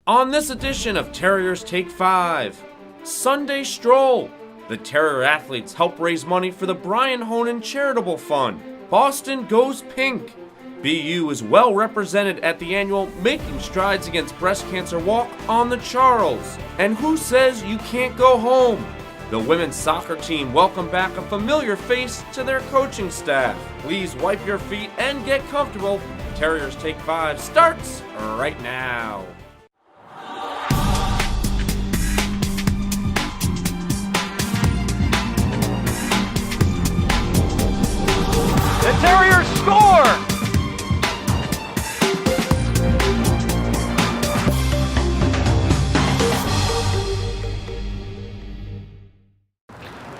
On this edition of Terriers Take 5, Sunday Stroll. The Terrier Athletes help raise money for the Brian Honan Charitable Fund. Boston goes pink. BU is well represented at the annual Making Strides Against Breast Cancer Walk on the Charles. And who says you can't go home? The women's soccer team welcome back a familiar face to their coaching staff. Please wipe your feet and get comfortable. Terriers Take 5 starts right now. The Terriers score!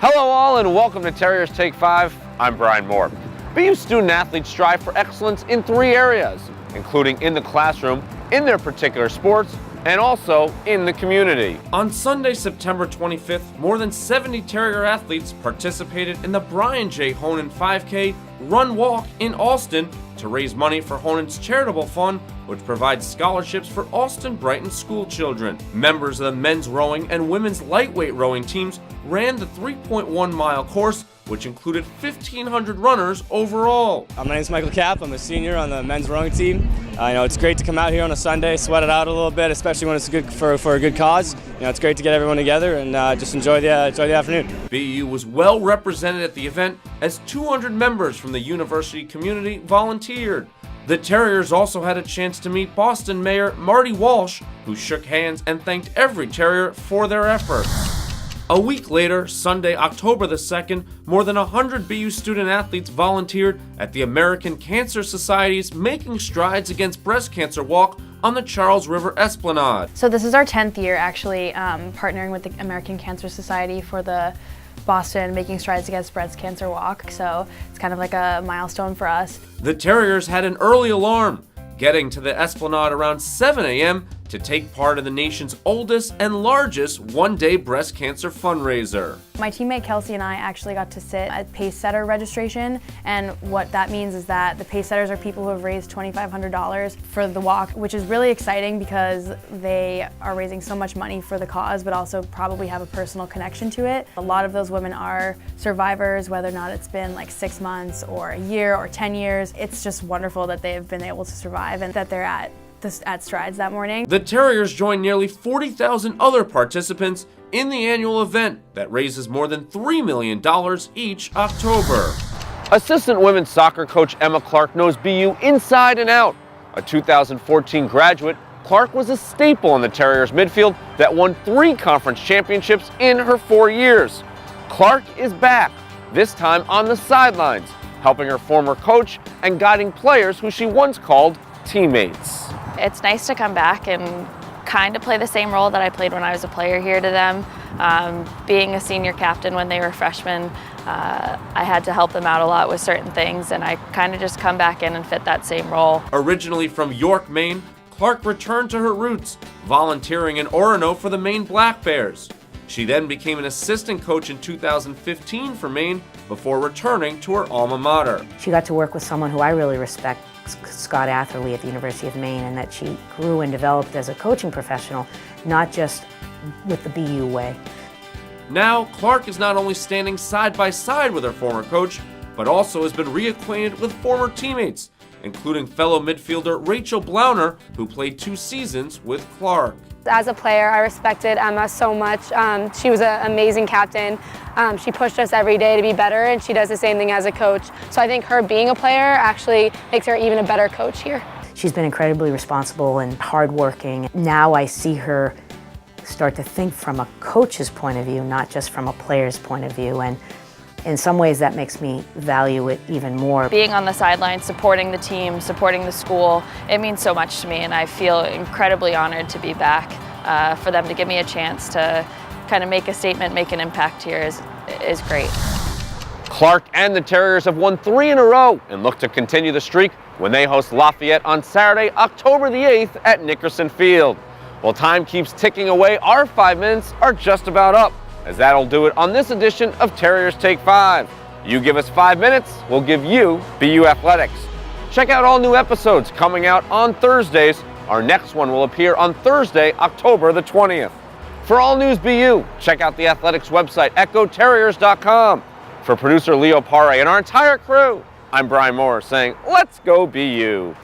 Hello all and welcome to Terriers Take 5. I'm Brian Moore. BU student-athletes strive for excellence in 3 areas, including in the classroom, in their particular sports, and also in the community. On Sunday, September 25th, more than 70 Terrier athletes participated in the Brian J. Honan 5K Run Walk in Austin to raise money for Honan's Charitable Fund, which provides scholarships for Austin Brighton school children. Members of the men's rowing and women's lightweight rowing teams ran the 3.1-mile course, which included 1,500 runners overall. My name's Michael Kapp. I'm a senior on the men's rowing team. It's great to come out here on a Sunday, sweat it out a little bit, especially when it's good for a good cause. It's great to get everyone together and just enjoy the afternoon. BU was well represented at the event as 200 members from the university community volunteered. The Terriers also had a chance to meet Boston Mayor Marty Walsh, who shook hands and thanked every Terrier for their efforts. A week later, Sunday, October the 2nd, more than 100 BU student-athletes volunteered at the American Cancer Society's Making Strides Against Breast Cancer Walk on the Charles River Esplanade. So this is our 10th year actually partnering with the American Cancer Society for the Boston Making Strides Against Breast Cancer Walk. So it's kind of like a milestone for us. The Terriers had an early alarm, getting to the Esplanade around 7 a.m. to take part in the nation's oldest and largest one-day breast cancer fundraiser. My teammate Kelsey and I actually got to sit at pace setter registration, and what that means is that the pace setters are people who have raised $2,500 for the walk, which is really exciting because they are raising so much money for the cause, but also probably have a personal connection to it. A lot of those women are survivors, whether or not it's been like 6 months or a year or 10 years. It's just wonderful that they've been able to survive and that they're at Strides that morning. The Terriers joined nearly 40,000 other participants in the annual event that raises more than $3 million each October. Assistant women's soccer coach Emma Clark knows BU inside and out. A 2014 graduate, Clark was a staple in the Terriers midfield that won 3 conference championships in her 4 years. Clark is back, this time on the sidelines, helping her former coach and guiding players who she once called teammates. It's nice to come back and kind of play the same role that I played when I was a player here to them. Being a senior captain when they were freshmen, I had to help them out a lot with certain things, and I kind of just come back in and fit that same role. Originally from York, Maine, Clark returned to her roots, volunteering in Orono for the Maine Black Bears. She then became an assistant coach in 2015 for Maine before returning to her alma mater. She got to work with someone who I really respect, Scott Atherley at the University of Maine, and that she grew and developed as a coaching professional, not just with the BU way. Now, Clark is not only standing side by side with her former coach, but also has been reacquainted with former teammates, including fellow midfielder Rachel Blauner, who played 2 seasons with Clark. As a player, I respected Emma so much. She was an amazing captain. She pushed us every day to be better, and she does the same thing as a coach. So I think her being a player actually makes her even a better coach here. She's been incredibly responsible and hardworking. Now I see her start to think from a coach's point of view, not just from a player's point of view. And in some ways that makes me value it even more. Being on the sidelines, supporting the team, supporting the school, it means so much to me, and I feel incredibly honored to be back. For them to give me a chance to kind of make a statement, make an impact here is great. Clark and the Terriers have won 3 in a row and look to continue the streak when they host Lafayette on Saturday, October the 8th at Nickerson Field. While time keeps ticking away, our 5 minutes are just about up, as that'll do it on this edition of Terriers Take 5. You give us 5 minutes, we'll give you BU Athletics. Check out all new episodes coming out on Thursdays. Our next one will appear on Thursday, October the 20th. For all news BU, check out the Athletics website, echoterriers.com. For producer Leo Pare and our entire crew, I'm Brian Moore saying, let's go BU.